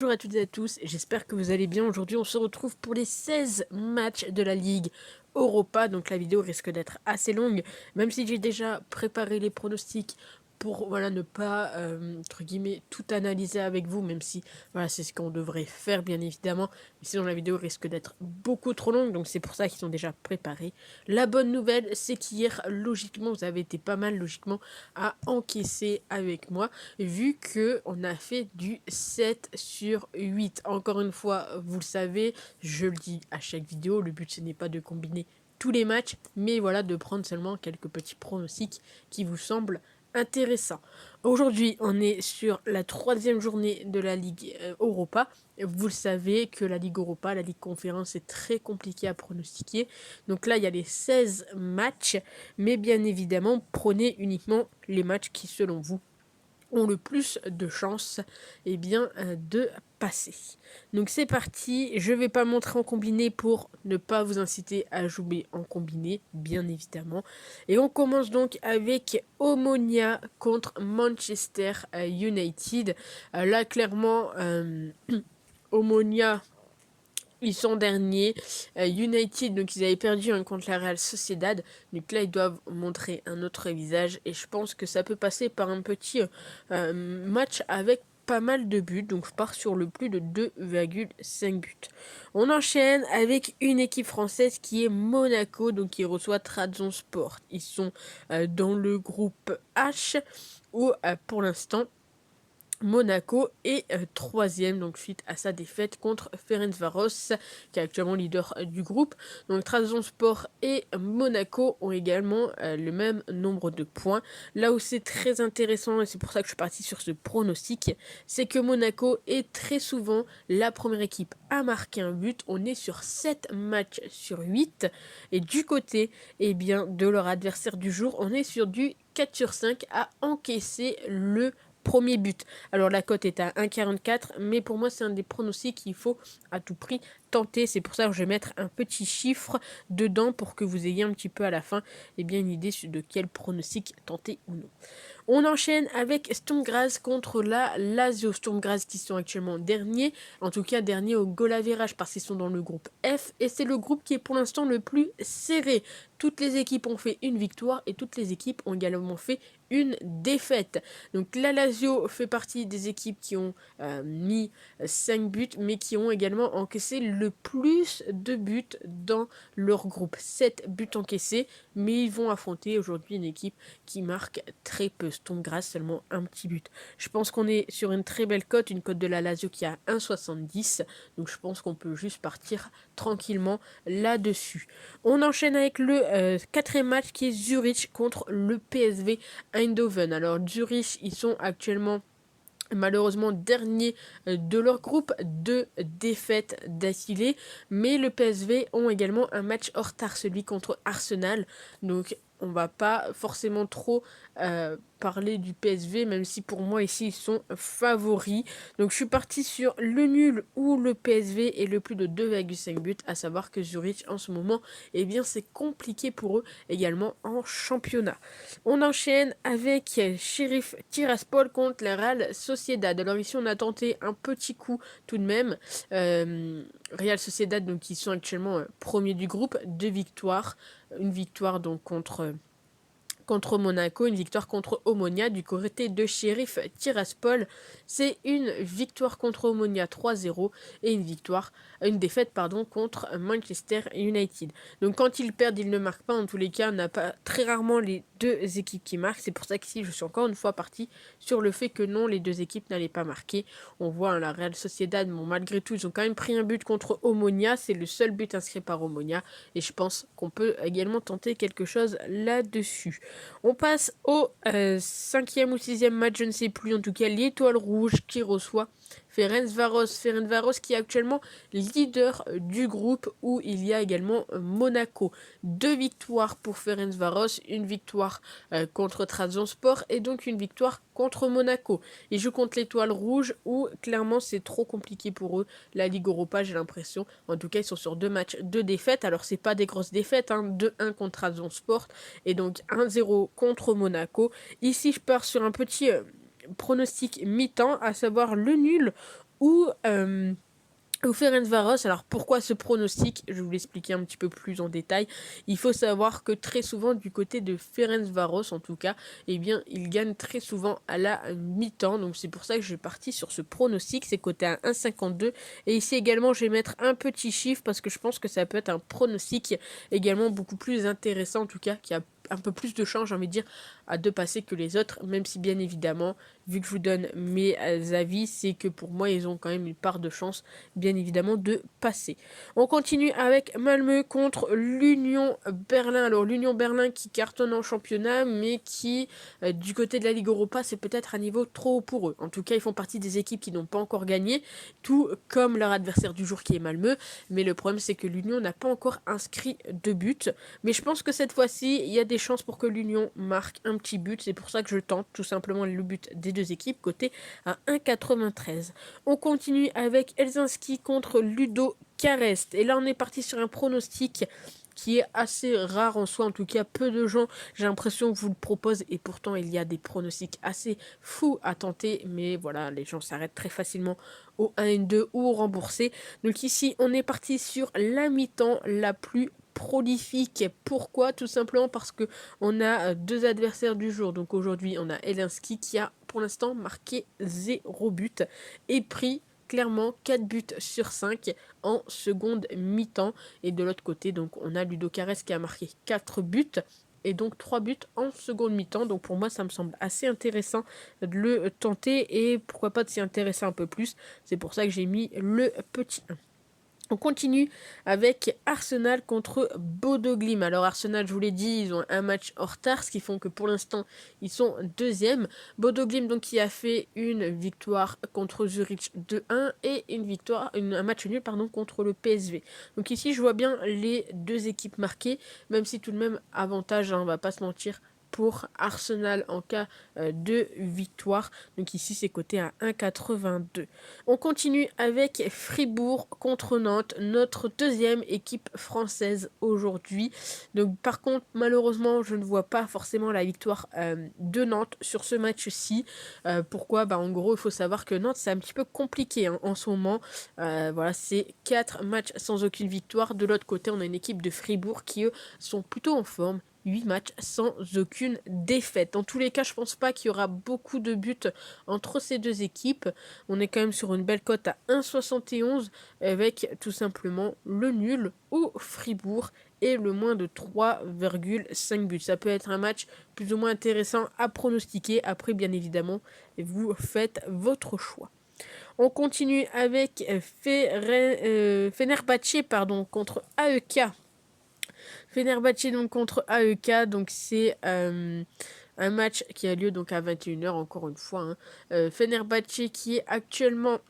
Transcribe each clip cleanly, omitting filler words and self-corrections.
Bonjour à toutes et à tous, j'espère que vous allez bien. Aujourd'hui on se retrouve pour les 16 matchs de la Ligue Europa, donc la vidéo risque d'être assez longue, même si j'ai déjà préparé les pronostics pour ne pas entre guillemets tout analyser avec vous, même si c'est ce qu'on devrait faire bien évidemment, mais sinon la vidéo risque d'être beaucoup trop longue, donc c'est pour ça qu'ils sont déjà préparés. La bonne nouvelle, c'est qu'hier logiquement vous avez été pas mal logiquement à encaisser avec moi, vu que on a fait du 7 sur 8. Encore une fois, vous le savez, je le dis à chaque vidéo, le but ce n'est pas de combiner tous les matchs, mais voilà, de prendre seulement quelques petits pronostics qui vous semblent intéressants. Aujourd'hui, on est sur la 3e journée de la Ligue Europa. Vous le savez que la Ligue Europa, la Ligue Conférence, est très compliqué à pronostiquer. Donc là, il y a les 16 matchs, mais bien évidemment, prenez uniquement les matchs qui, selon vous, ont le plus de chances de passer. Donc c'est parti, je vais pas montrer en combiné pour ne pas vous inciter à jouer en combiné, bien évidemment. Et on commence donc avec Omonia contre Manchester United. Là clairement, Omonia, ils sont derniers. United, donc ils avaient perdu contre la Real Sociedad. Donc là, ils doivent montrer un autre visage. Et je pense que ça peut passer par un petit match avec pas mal de buts. Donc je pars sur le plus de 2,5 buts. On enchaîne avec une équipe française qui est Monaco. Donc qui reçoit Trabzonspor. Ils sont dans le groupe H. Où pour l'instant, Monaco est troisième, donc suite à sa défaite contre Ferencváros, qui est actuellement leader du groupe. Donc Trabzonspor et Monaco ont également le même nombre de points. Là où c'est très intéressant, et c'est pour ça que je suis parti sur ce pronostic, c'est que Monaco est très souvent la première équipe à marquer un but. On est sur 7 matchs sur 8. Et du côté de leur adversaire du jour, on est sur du 4 sur 5 à encaisser le premier but. Alors la cote est à 1,44, mais pour moi c'est un des pronostics qu'il faut à tout prix tenter. C'est pour ça que je vais mettre un petit chiffre dedans pour que vous ayez un petit peu à la fin une idée de quel pronostic tenter ou non. On enchaîne avec Sturm Graz contre la Lazio. Sturm Graz qui sont actuellement derniers, en tout cas derniers au goal average parce qu'ils sont dans le groupe F et c'est le groupe qui est pour l'instant le plus serré. Toutes les équipes ont fait une victoire et toutes les équipes ont également fait une défaite. Donc la Lazio fait partie des équipes qui ont mis 5 buts mais qui ont également encaissé le plus de buts dans leur groupe. 7 buts encaissés, mais ils vont affronter aujourd'hui une équipe qui marque très peu. Sturm Graz seulement un petit but. Je pense qu'on est sur une très belle cote, une cote de la Lazio qui a 1,70. Donc je pense qu'on peut juste partir tranquillement là-dessus. On enchaîne avec le 4e match qui est Zurich contre le PSV Eindhoven. Alors Zurich, ils sont actuellement malheureusement dernier de leur groupe, 2 défaites d'affilée, mais le PSV ont également un match hors retard, celui contre Arsenal, donc on va pas forcément trop parler du PSV, même si pour moi ici ils sont favoris. Donc je suis parti sur le nul ou le PSV et le plus de 2,5 buts, à savoir que Zurich en ce moment, c'est compliqué pour eux également en championnat. On enchaîne avec Sheriff Tiraspol contre la Real Sociedad. Alors ici on a tenté un petit coup tout de même. Real Sociedad, donc ils sont actuellement premiers du groupe, 2 victoires. Une victoire donc contre Monaco, une victoire contre Omonia. Du côté de Sheriff Tiraspol, c'est une victoire contre Omonia 3-0 et une défaite contre Manchester United. Donc quand ils perdent, ils ne marquent pas. En tous les cas, on n'a pas très rarement les deux équipes qui marquent. C'est pour ça qu'ici, je suis encore une fois parti sur le fait que non, les deux équipes n'allaient pas marquer. On voit la Real Sociedad, malgré tout, ils ont quand même pris un but contre Omonia. C'est le seul but inscrit par Omonia. Et je pense qu'on peut également tenter quelque chose là-dessus. On passe au 5e ou 6e match, je ne sais plus, en tout cas l'Étoile Rouge qui reçoit Ferencváros qui est actuellement leader du groupe où il y a également Monaco. 2 victoires pour Ferencváros, une victoire contre Trabzonspor et donc une victoire contre Monaco. Ils jouent contre l'Étoile Rouge où clairement c'est trop compliqué pour eux. La Ligue Europa, j'ai l'impression. En tout cas, ils sont sur 2 matchs, 2 défaites. Alors c'est pas des grosses défaites, 2-1 contre Trabzonspor et donc 1-0 contre Monaco. Ici, je pars sur un petit pronostic mi-temps, à savoir le nul ou Ferencváros. Alors pourquoi ce pronostic? Je vais vous l'expliquer un petit peu plus en détail. Il faut savoir que très souvent du côté de Ferencváros en tout cas, eh bien il gagne très souvent à la mi-temps. Donc c'est pour ça que je suis parti sur ce pronostic. C'est coté à 1,52. Et ici également je vais mettre un petit chiffre parce que je pense que ça peut être un pronostic également beaucoup plus intéressant en tout cas, qui a un peu plus de chance, j'ai envie de dire, à de passer que les autres, même si bien évidemment, vu que je vous donne mes avis, c'est que pour moi, ils ont quand même une part de chance, bien évidemment, de passer. On continue avec Malmö contre l'Union Berlin. Alors, l'Union Berlin qui cartonne en championnat, mais qui, du côté de la Ligue Europa, c'est peut-être un niveau trop haut pour eux. En tout cas, ils font partie des équipes qui n'ont pas encore gagné, tout comme leur adversaire du jour qui est Malmö. Mais le problème, c'est que l'Union n'a pas encore inscrit de but. Mais je pense que cette fois-ci, il y a des chances pour que l'Union marque un petit but. C'est pour ça que je tente tout simplement le but des deux équipes, côté à 1,93. On continue avec Helsinki contre Ludo Carest. Et là, on est parti sur un pronostic qui est assez rare en soi, en tout cas peu de gens, j'ai l'impression, vous le proposent, et pourtant il y a des pronostics assez fous à tenter, mais voilà, les gens s'arrêtent très facilement au 1-2 ou au remboursé. Donc ici, on est parti sur la mi-temps la plus prolifique. Pourquoi? Tout simplement parce que on a deux adversaires du jour. Donc aujourd'hui, on a Helsinki qui a pour l'instant marqué 0 but et pris clairement 4 buts sur 5 en seconde mi-temps. Et de l'autre côté, donc on a Ludo Carès qui a marqué 4 buts et donc 3 buts en seconde mi-temps. Donc pour moi, ça me semble assez intéressant de le tenter et pourquoi pas de s'y intéresser un peu plus. C'est pour ça que j'ai mis le petit 1. On continue avec Arsenal contre Bodo Glimt. Alors Arsenal, je vous l'ai dit, ils ont un match en retard, ce qui font que pour l'instant, ils sont deuxième. Bodo Glimt, donc, qui a fait une victoire contre Zurich 2-1 et un match nul contre le PSV. Donc ici, je vois bien les deux équipes marquées, même si tout de même, avantage, on va pas se mentir, pour Arsenal en cas de victoire. Donc ici, c'est coté à 1,82. On continue avec Fribourg contre Nantes, notre deuxième équipe française aujourd'hui. Donc par contre, malheureusement, je ne vois pas forcément la victoire de Nantes sur ce match-ci. Pourquoi? En gros, il faut savoir que Nantes, c'est un petit peu compliqué en ce moment. Voilà, c'est 4 matchs sans aucune victoire. De l'autre côté, on a une équipe de Fribourg qui, eux, sont plutôt en forme. 8 matchs sans aucune défaite. Dans tous les cas, je pense pas qu'il y aura beaucoup de buts entre ces deux équipes. On est quand même sur une belle cote à 1,71 avec tout simplement le nul au Fribourg et le moins de 3,5 buts. Ça peut être un match plus ou moins intéressant à pronostiquer. Après, bien évidemment, vous faites votre choix. On continue avec Fenerbahçe contre AEK. Fenerbahçe donc contre AEK, donc c'est un match qui a lieu donc à 21h encore une fois. Fenerbahçe qui est actuellement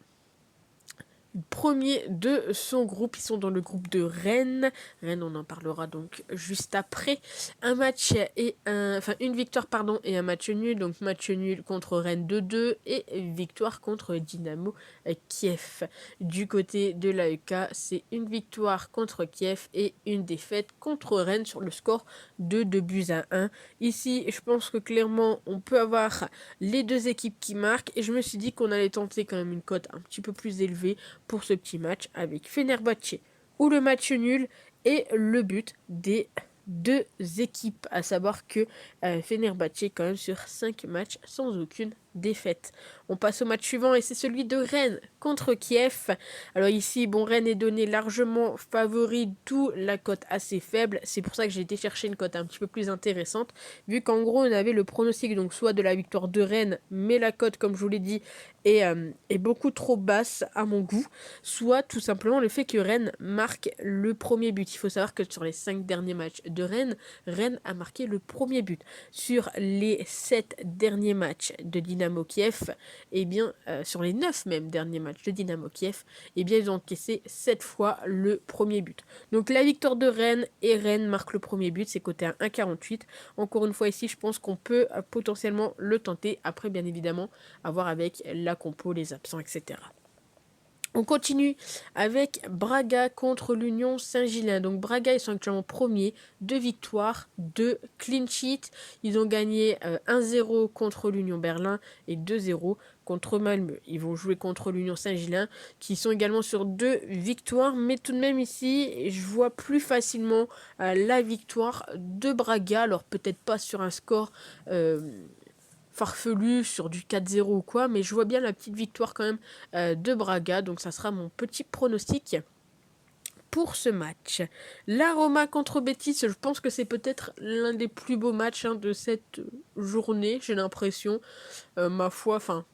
premier de son groupe, ils sont dans le groupe de Rennes. Rennes, on en parlera donc juste après. Une victoire et un match nul. Donc match nul contre Rennes 2-2 et victoire contre Dynamo Kiev. Du côté de l'AEK, c'est une victoire contre Kiev et une défaite contre Rennes sur le score de 2-1. Ici, je pense que clairement, on peut avoir les deux équipes qui marquent et je me suis dit qu'on allait tenter quand même une cote un petit peu plus élevée pour ce petit match avec Fenerbahçe ou le match nul et le but des deux équipes, à savoir que Fenerbahçe est quand même sur 5 matchs sans aucune défaite. On passe au match suivant et c'est celui de Rennes contre Kiev. Alors ici, Rennes est donné largement favori, d'où la cote assez faible. C'est pour ça que j'ai été chercher une cote un petit peu plus intéressante, vu qu'en gros on avait le pronostic donc soit de la victoire de Rennes, mais la cote, comme je vous l'ai dit, est beaucoup trop basse à mon goût, soit tout simplement le fait que Rennes marque le premier but. Il faut savoir que sur les 5 derniers matchs de Rennes, Rennes a marqué le premier but. Sur les 7 derniers matchs de Dynamo Kiev, sur les 9 même derniers matchs de Dynamo Kiev, ils ont encaissé 7 fois le premier but. Donc la victoire de Rennes et Rennes marque le premier but, c'est coté à 1,48. Encore une fois ici, je pense qu'on peut potentiellement le tenter. Après, bien évidemment, à voir avec la compo, les absents, etc. On continue avec Braga contre l'Union Saint-Gilloise. Donc Braga, ils sont actuellement premiers, 2 victoires, 2 clean sheets. Ils ont gagné 1-0 contre l'Union Berlin et 2-0 contre Malmö. Ils vont jouer contre l'Union Saint-Gilloise qui sont également sur 2 victoires. Mais tout de même ici, je vois plus facilement la victoire de Braga. Alors peut-être pas sur un score farfelu sur du 4-0 ou quoi, mais je vois bien la petite victoire quand même de Braga, donc ça sera mon petit pronostic pour ce match. La Roma contre Betis, je pense que c'est peut-être l'un des plus beaux matchs de cette journée, j'ai l'impression, ma foi, enfin...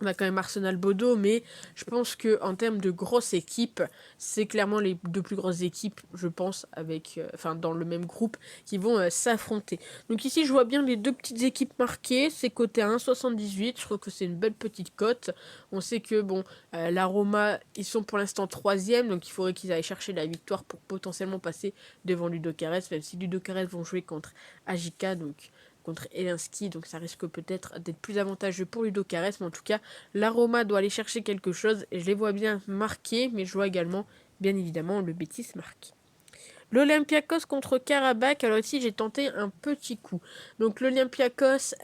On a quand même Arsenal Bodo, mais je pense que en termes de grosses équipes, c'est clairement les 2 plus grosses équipes, je pense, avec, dans le même groupe, qui vont s'affronter. Donc ici, je vois bien les 2 petites équipes marquées. C'est coté à 1,78. Je trouve que c'est une belle petite cote. On sait que bon, la Roma, ils sont pour l'instant 3e, donc il faudrait qu'ils aillent chercher la victoire pour potentiellement passer devant Ludogorets, même si Ludogorets vont jouer contre AJK, donc contre Elinski, donc ça risque peut-être d'être plus avantageux pour Ludogorets, mais en tout cas, la Roma doit aller chercher quelque chose, et je les vois bien marquer, mais je vois également, bien évidemment, le Betis marquer. L'Olympiakos contre Karabakh, alors ici j'ai tenté un petit coup. Donc l'Olympiakos,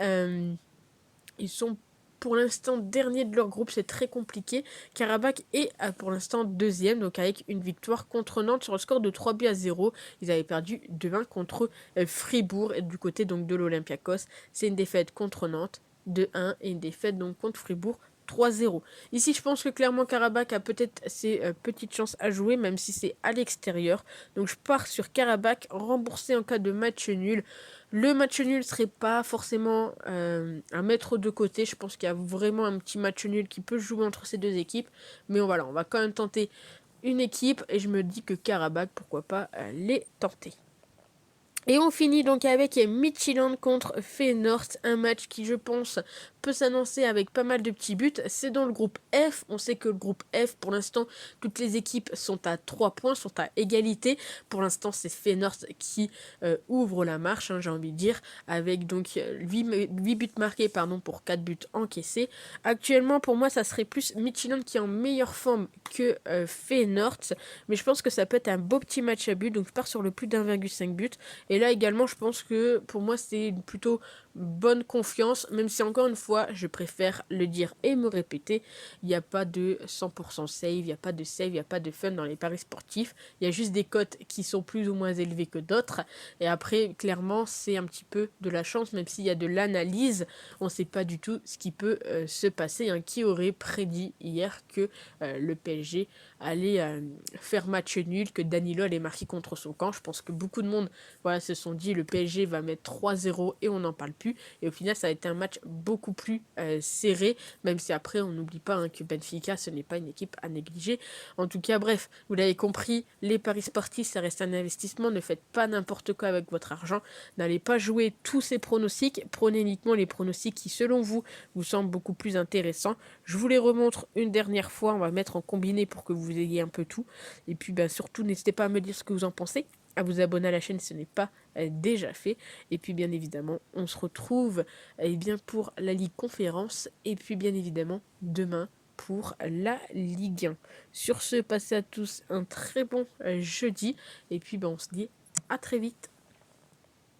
ils sont pour l'instant dernier de leur groupe, c'est très compliqué. Karabakh est pour l'instant 2e, donc avec une victoire contre Nantes sur le score de 3-0. Ils avaient perdu 2-1 contre Fribourg. Et du côté donc de l'Olympiakos, c'est une défaite contre Nantes 2-1 et une défaite donc contre Fribourg 3-0. Ici, je pense que clairement Karabakh a peut-être ses petites chances à jouer, même si c'est à l'extérieur. Donc je pars sur Karabakh, remboursé en cas de match nul. Le match nul serait pas forcément à mettre de côté. Je pense qu'il y a vraiment un petit match nul qui peut jouer entre ces 2 équipes. Mais voilà, on va quand même tenter une équipe. Et je me dis que Karabakh, pourquoi pas les tenter. Et on finit donc avec Midtjylland contre Feyenoord, un match qui je pense peut s'annoncer avec pas mal de petits buts. C'est dans le groupe F, on sait que le groupe F pour l'instant toutes les équipes sont à 3 points, sont à égalité. Pour l'instant c'est Feyenoord qui ouvre la marche, j'ai envie de dire, avec donc 8 buts marqués pour 4 buts encaissés. Actuellement pour moi ça serait plus Midtjylland qui est en meilleure forme que Feyenoord, mais je pense que ça peut être un beau petit match à but, donc je pars sur le plus d'1,5 but. Et là également, je pense que pour moi, c'est une plutôt bonne confiance, même si encore une fois, je préfère le dire et me répéter, il n'y a pas de 100% save, il n'y a pas de save, il n'y a pas de fun dans les paris sportifs, il y a juste des cotes qui sont plus ou moins élevées que d'autres, et après, clairement, c'est un petit peu de la chance, même s'il y a de l'analyse, on ne sait pas du tout ce qui peut se passer, qui aurait prédit hier que le PSG allait faire match nul, que Danilo allait marquer contre son camp. Je pense que beaucoup de monde se sont dit le PSG va mettre 3-0 et on n'en parle plus. Et au final, ça a été un match beaucoup plus serré, même si après, on n'oublie pas que Benfica, ce n'est pas une équipe à négliger. En tout cas, bref, vous l'avez compris, les paris sportifs, ça reste un investissement. Ne faites pas n'importe quoi avec votre argent. N'allez pas jouer tous ces pronostics. Prenez uniquement les pronostics qui, selon vous, vous semblent beaucoup plus intéressants. Je vous les remontre une dernière fois. On va mettre en combiné pour que vous ayez un peu tout. Et puis, surtout, n'hésitez pas à me dire ce que vous en pensez, à vous abonner à la chaîne si ce n'est pas déjà fait. Et puis bien évidemment, on se retrouve pour la Ligue Conférence. Et puis bien évidemment, demain pour la Ligue 1. Sur ce, passez à tous un très bon jeudi. Et puis on se dit à très vite.